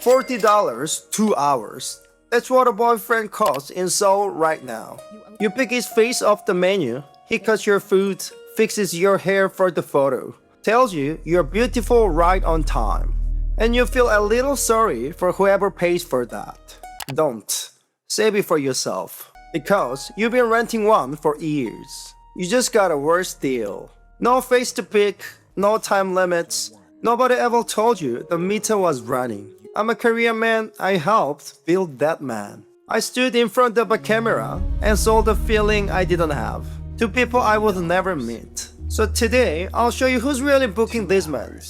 $40, 2 hours. That's what a boyfriend costs in Seoul right now. You pick his face off the menu, he cuts your food, fixes your hair for the photo, tells you you're beautiful right on time. And you feel a little sorry for whoever pays for that. Don't. Save it for yourself. Because you've been renting one for years. You just got a worse deal. No face to pick, no time limits. Nobody ever told you the meter was running. I'm a Korean man, I helped build that man. I stood in front of a camera and sold a feeling I didn't have to people I would never meet. So today, I'll show you who's really booking these men,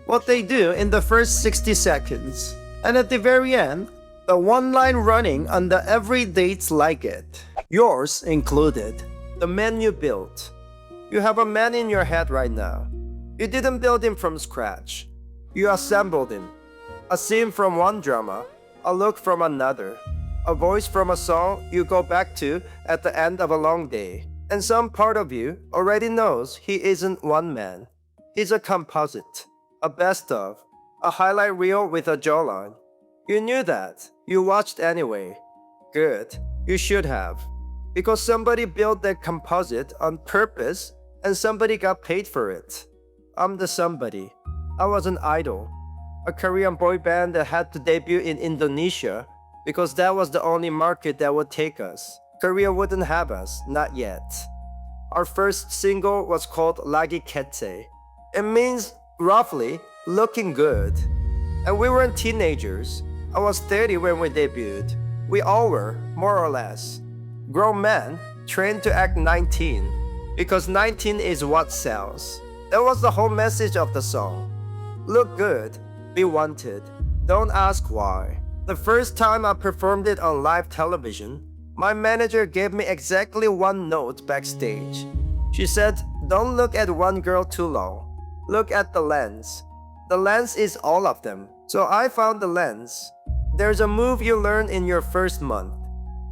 what they do in the first 60 seconds, and at the very end, the one line running on the every dates like it. Yours included. The man you built. You have a man in your head right now. You didn't build him from scratch. You assembled him. A scene from one drama, a look from another, a voice from a song you go back to at the end of a long day. And some part of you already knows he isn't one man. He's a composite, a best of, a highlight reel with a jawline. You knew that. You watched anyway. Good. You should have. Because somebody built that composite on purpose and somebody got paid for it. I'm the somebody. I was an idol. A Korean boy band that had to debut in Indonesia because that was the only market that would take us. Korea wouldn't have us, not yet. Our first single was called Lagi Ketse. It means, roughly, looking good. And we weren't teenagers. I was 30 when we debuted. We all were, more or less. Grown men trained to act 19, because 19 is what sells. That was the whole message of the song. Look good, be wanted, don't ask why. The first time I performed it on live television, my manager gave me exactly one note backstage. She said, don't look at one girl too long. Look at the lens. The lens is all of them. So I found the lens. There's a move you learn in your first month.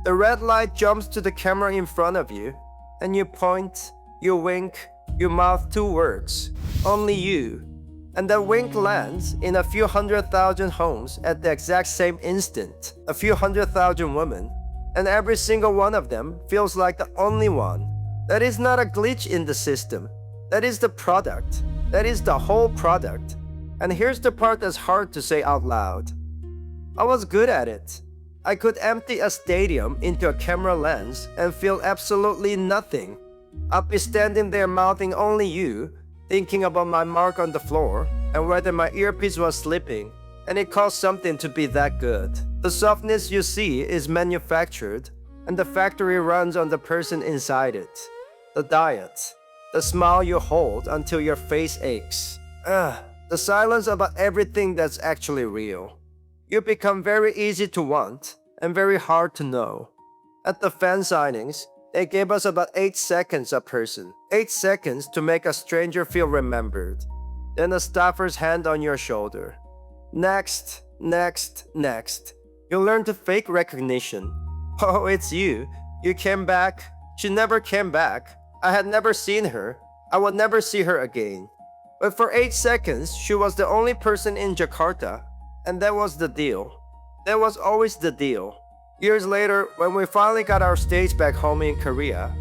The red light jumps to the camera in front of you, and you point, you wink, you mouth 2 words. Only you. And that wink lands in a few 100,000 homes at the exact same instant. A few 100,000 women. And every single one of them feels like the only one. That is not a glitch in the system. That is the product. That is the whole product. And here's the part that's hard to say out loud. I was good at it. I could empty a stadium into a camera lens and feel absolutely nothing. I'd be standing there mouthing only you, thinking about my mark on the floor and whether my earpiece was slipping, and it cost something to be that good. The softness you see is manufactured, and the factory runs on the person inside it. The diet. The smile you hold until your face aches. The silence about everything that's actually real. You become very easy to want and very hard to know. At the fan signings, they gave us about 8 seconds a person. 8 seconds to make a stranger feel remembered. Then a staffer's hand on your shoulder. Next, next, next. You learn to fake recognition. Oh, it's you. You came back. She never came back. I had never seen her. I would never see her again. But for 8 seconds, she was the only person in Jakarta. And that was the deal. That was always the deal. Years later, when we finally got our stage back home in Korea,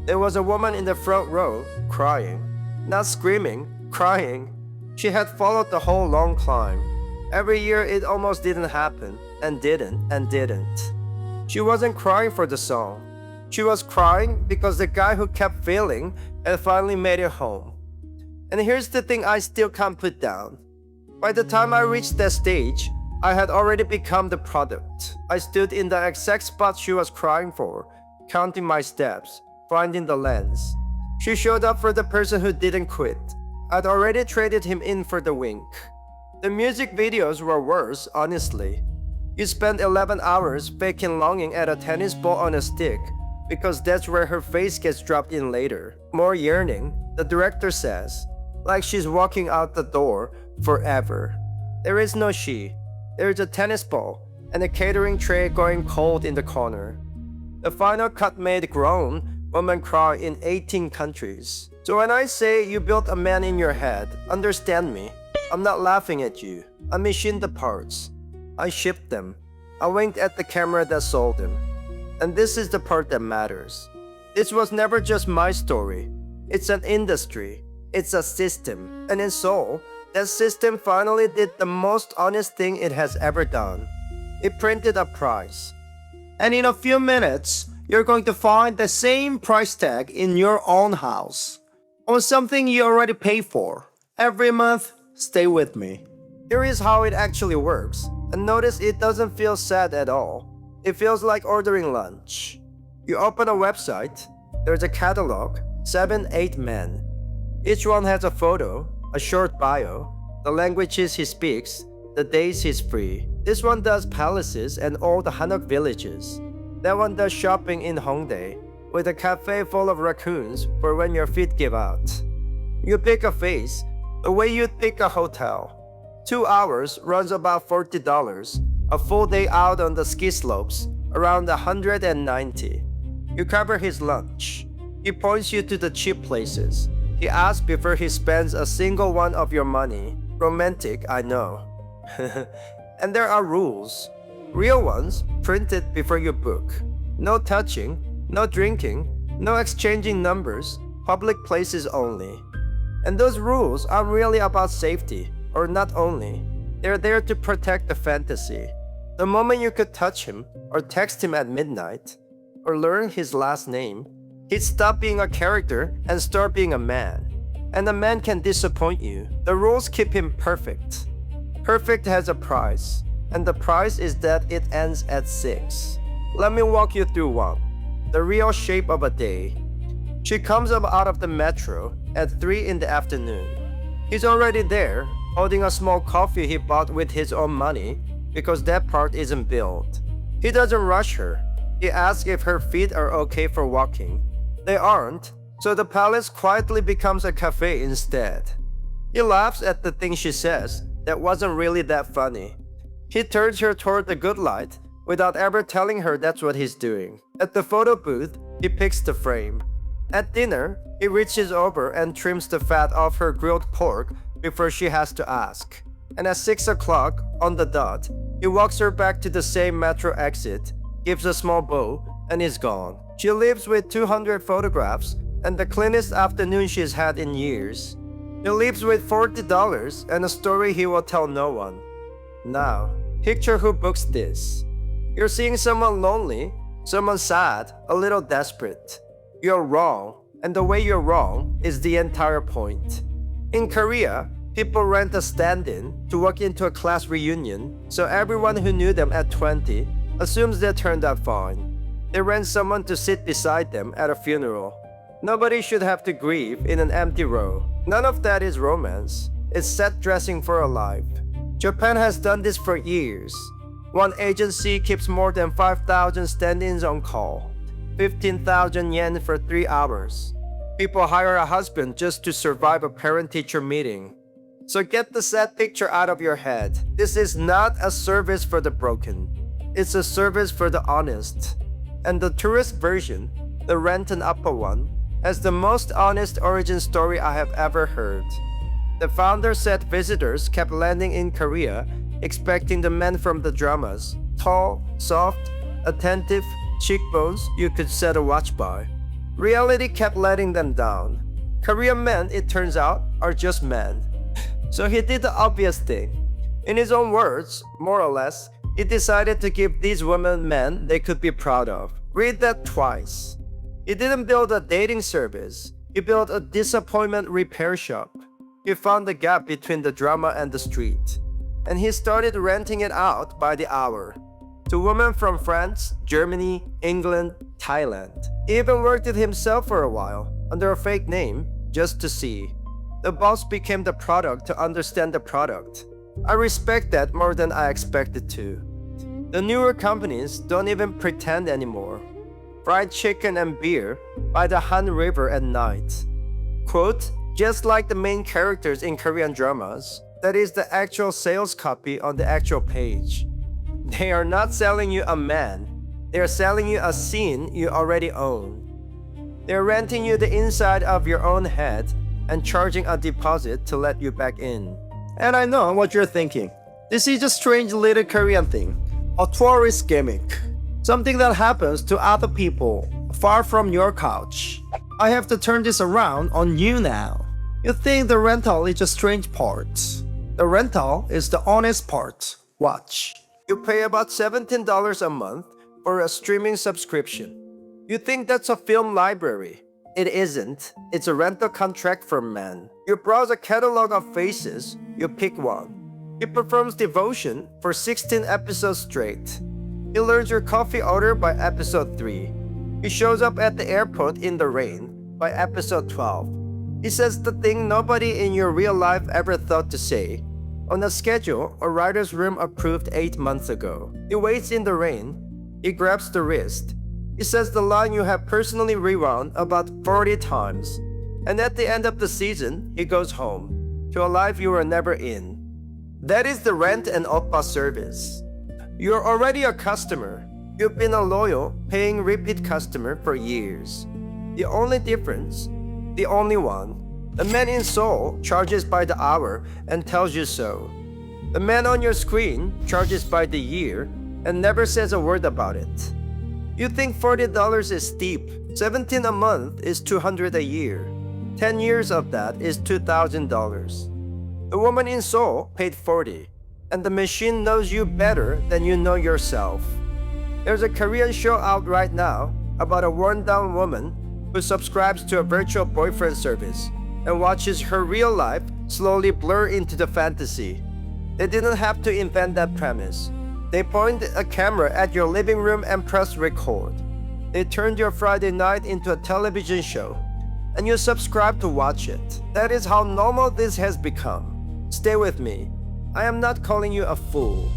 there was a woman in the front row crying. Not screaming, crying. She had followed the whole long climb. Every year it almost didn't happen, and didn't, and didn't. She wasn't crying for the song. She was crying because the guy who kept failing had finally made it home. And here's the thing I still can't put down. By the time I reached that stage, I had already become the product. I stood in the exact spot she was crying for, counting my steps, finding the lens. She showed up for the person who didn't quit. I'd already traded him in for the wink. The music videos were worse, honestly. You spend 11 hours faking longing at a tennis ball on a stick because that's where her face gets dropped in later. More yearning, the director says, like she's walking out the door forever. There is no she. There is a tennis ball and a catering tray going cold in the corner. The final cut made grown women cry in 18 countries. So when I say you built a man in your head, understand me. I'm not laughing at you. I machine the parts. I shipped them. I winked at the camera that sold them. And this is the part that matters. This was never just my story. It's an industry. It's a system. And in Seoul, that system finally did the most honest thing it has ever done. It printed a price. And in a few minutes, you're going to find the same price tag in your own house. On something you already pay for. Every month, stay with me. Here is how it actually works. And notice it doesn't feel sad at all. It feels like ordering lunch. You open a website, there's a catalog, 7, 8 men. Each one has a photo, a short bio, the languages he speaks, the days he's free. This one does palaces and all the Hanok villages. That one does shopping in Hongdae, with a cafe full of raccoons for when your feet give out. You pick a face, the way you'd pick a hotel. 2 hours runs about $40. A full day out on the ski slopes, around 190. You cover his lunch. He points you to the cheap places. He asks before he spends a single one of your money. Romantic, I know. And there are rules. Real ones, printed before you book. No touching, no drinking, no exchanging numbers, public places only. And those rules aren't really about safety, or not only. They're there to protect the fantasy. The moment you could touch him, or text him at midnight, or learn his last name, he'd stop being a character and start being a man. And a man can disappoint you. The rules keep him perfect. Perfect has a price, and the price is that it ends at 6. Let me walk you through one. The real shape of a day. She comes up out of the metro at 3 in the afternoon. He's already there, holding a small coffee he bought with his own money, because that part isn't billed. He doesn't rush her. He asks if her feet are okay for walking. They aren't, so the palace quietly becomes a cafe instead. He laughs at the thing she says that wasn't really that funny. He turns her toward the good light without ever telling her that's what he's doing. At the photo booth, he picks the frame. At dinner, he reaches over and trims the fat off her grilled pork before she has to ask. And at 6 o'clock, on the dot, he walks her back to the same metro exit, gives a small bow, and is gone. She leaves with 200 photographs and the cleanest afternoon she's had in years. He leaves with $40 and a story he will tell no one. Now, picture who books this. You're seeing someone lonely, someone sad, a little desperate. You're wrong, and the way you're wrong is the entire point. In Korea, people rent a stand-in to walk into a class reunion, so everyone who knew them at 20 assumes they turned out fine. They rent someone to sit beside them at a funeral. Nobody should have to grieve in an empty row. None of that is romance. It's set dressing for a life. Japan has done this for years. One agency keeps more than 5,000 stand-ins on call. 15,000 yen for 3 hours. People hire a husband just to survive a parent-teacher meeting. So get the sad picture out of your head. This is not a service for the broken. It's a service for the honest. And the tourist version, the rent-and-upper one, has the most honest origin story I have ever heard. The founder said visitors kept landing in Korea expecting the men from the dramas, tall, soft, attentive, cheekbones you could set a watch by. Reality kept letting them down. Korean men, it turns out, are just men. So he did the obvious thing. In his own words, more or less, he decided to give these women men they could be proud of. Read that twice. He didn't build a dating service. He built a disappointment repair shop. He found the gap between the drama and the street. And he started renting it out by the hour. To women from France, Germany, England, Thailand. He even worked it himself for a while, under a fake name, just to see. The boss became the product to understand the product. I respect that more than I expected to. The newer companies don't even pretend anymore. Fried chicken and beer by the Han River at night. Quote, just like the main characters in Korean dramas, that is the actual sales copy on the actual page. They are not selling you a man, they are selling you a scene you already own. They're renting you the inside of your own head and charging a deposit to let you back in. And I know what you're thinking. This is a strange little Korean thing, a tourist gimmick, something that happens to other people far from your couch. I have to turn this around on you now. You think the rental is a strange part. The rental is the honest part. Watch. You pay about $17 a month for a streaming subscription. You think that's a film library. It isn't. It's a rental contract for men. You browse a catalog of faces. You pick one. He performs devotion for 16 episodes straight. He learns your coffee order by episode 3. He shows up at the airport in the rain by episode 12. He says the thing nobody in your real life ever thought to say on a schedule a writer's room approved 8 months ago. He waits in the rain. He grabs the wrist. He says the line you have personally rewound about 40 times. And at the end of the season, he goes home to a life you were never in. That is the rent and oppa service. You're already a customer. You've been a loyal, paying repeat customer for years. The only difference, the only one, the man in Seoul charges by the hour and tells you so. The man on your screen charges by the year and never says a word about it. You think $40 is steep. $17 a month is $200 a year. 10 years of that is $2,000. The woman in Seoul paid $40, and the machine knows you better than you know yourself. There's a Korean show out right now about a worn-down woman who subscribes to a virtual boyfriend service and watches her real life slowly blur into the fantasy. They didn't have to invent that premise. They pointed a camera at your living room and pressed record. They turned your Friday night into a television show, and you subscribe to watch it. That is how normal this has become. Stay with me. I am not calling you a fool.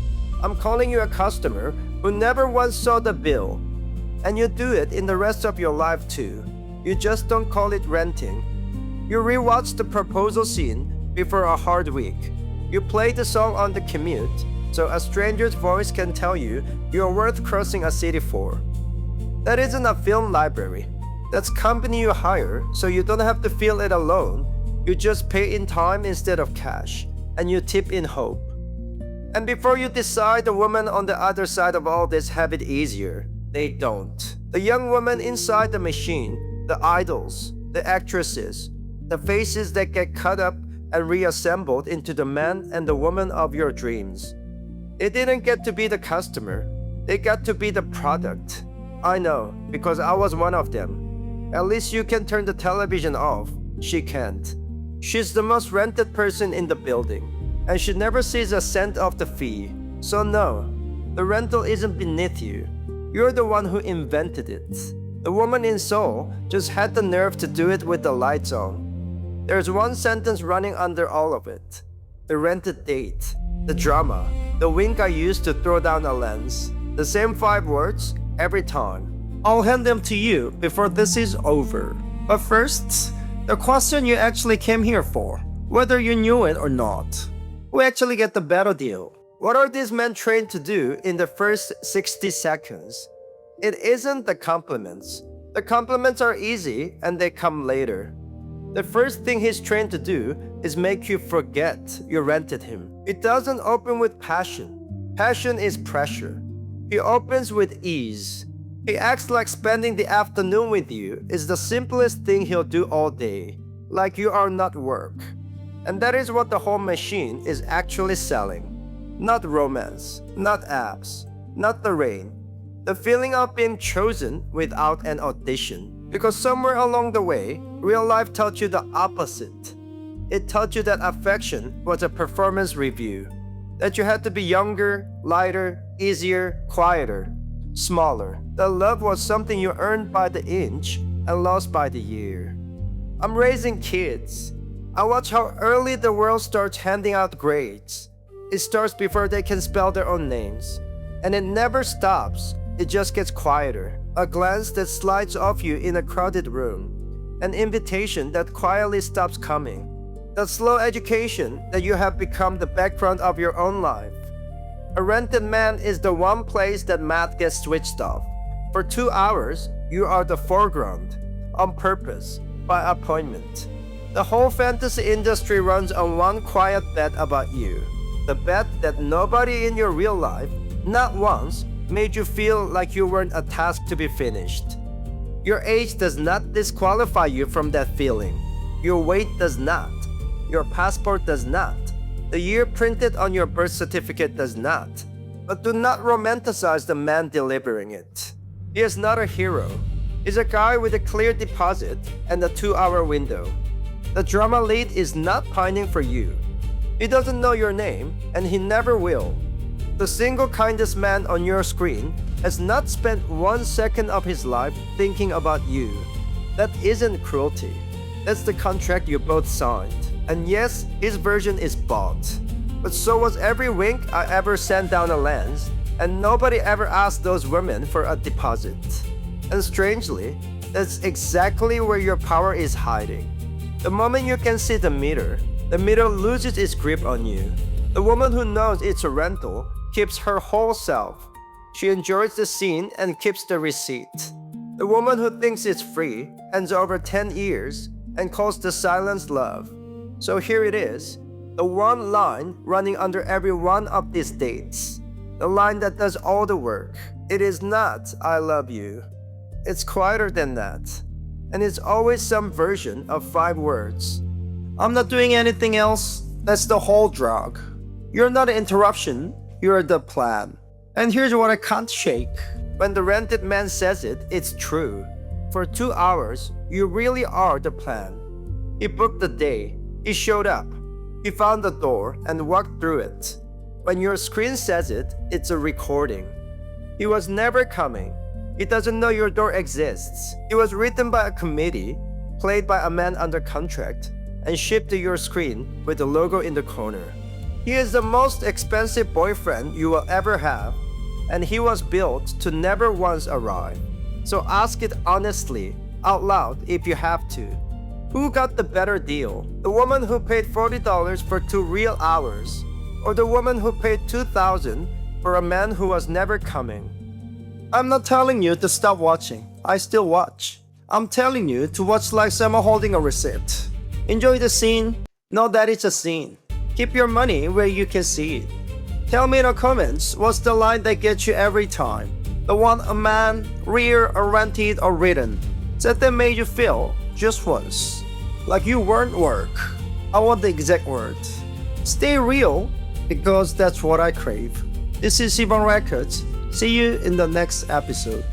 I'm calling you a customer who never once saw the bill. And you do it in the rest of your life too. You just don't call it renting. You rewatch the proposal scene before a hard week. You play the song on the commute, so a stranger's voice can tell you you're worth crossing a city for. That isn't a film library. That's company you hire, so you don't have to feel it alone. You just pay in time instead of cash, and you tip in hope. And before you decide the women on the other side of all this have it easier, they don't. The young woman inside the machine, the idols, the actresses, the faces that get cut up and reassembled into the man and the woman of your dreams. They didn't get to be the customer. They got to be the product. I know, because I was one of them. At least you can turn the television off. She can't. She's the most rented person in the building, and she never sees a cent of the fee. So no, the rental isn't beneath you. You're the one who invented it. The woman in Seoul just had the nerve to do it with the lights on. There's one sentence running under all of it. The rented date, the drama, the wink I used to throw down a lens. The same 5 words every time. I'll hand them to you before this is over. But first, the question you actually came here for, whether you knew it or not. Who actually get the better deal? What are these men trained to do in the first 60 seconds? It isn't the compliments. The compliments are easy and they come later. The first thing he's trained to do is make you forget you rented him. It doesn't open with passion. Passion is pressure. He opens with ease. He acts like spending the afternoon with you is the simplest thing he'll do all day, like you are not work. And that is what the whole machine is actually selling. Not romance, not abs, not the rain. The feeling of being chosen without an audition. Because somewhere along the way, real life taught you the opposite. It taught you that affection was a performance review. That you had to be younger, lighter, easier, quieter, smaller. That love was something you earned by the inch and lost by the year. I'm raising kids. I watch how early the world starts handing out grades. It starts before they can spell their own names. And it never stops. It just gets quieter. A glance that slides off you in a crowded room. An invitation that quietly stops coming. That slow education that you have become the background of your own life. A rented man is the one place that math gets switched off. For 2 hours, you are the foreground, on purpose, by appointment. The whole fantasy industry runs on one quiet bet about you. The bet that nobody in your real life, not once, made you feel like you weren't a task to be finished. Your age does not disqualify you from that feeling. Your weight does not. Your passport does not. The year printed on your birth certificate does not. But do not romanticize the man delivering it. He is not a hero. He's a guy with a clear deposit and a 2-hour window. The drama lead is not pining for you. He doesn't know your name, and he never will. The single kindest man on your screen has not spent 1 second of his life thinking about you. That isn't cruelty. That's the contract you both signed. And yes, his version is bought. But so was every wink I ever sent down a lens, and nobody ever asked those women for a deposit. And strangely, that's exactly where your power is hiding. The moment you can see the meter loses its grip on you. The woman who knows it's a rental keeps her whole self. She enjoys the scene and keeps the receipt. The woman who thinks it's free hands over 10 years and calls the silence love. So here it is, the one line running under every one of these dates. The line that does all the work. It is not, I love you. It's quieter than that. And it's always some version of 5 words. I'm not doing anything else. That's the whole drug. You're not an interruption. You're the plan. And here's what I can't shake. When the rented man says it, it's true. For 2 hours, you really are the plan. He booked the day. He showed up. He found the door and walked through it. When your screen says it, it's a recording. He was never coming. He doesn't know your door exists. It was written by a committee, played by a man under contract, and shipped to your screen with the logo in the corner. He is the most expensive boyfriend you will ever have, and he was built to never once arrive. So ask it honestly, out loud if you have to. Who got the better deal? The woman who paid $40 for 2 real hours, or the woman who paid $2,000 for a man who was never coming? I'm not telling you to stop watching. I still watch. I'm telling you to watch like someone holding a receipt. Enjoy the scene. Know that it's a scene. Keep your money where you can see it. Tell me in the comments what's the line that gets you every time. The one a man, rear, or rented, or written said that made you feel just once like you weren't work. I want the exact word. Stay real, because that's what I crave. This is Sibong Records. See you in the next episode.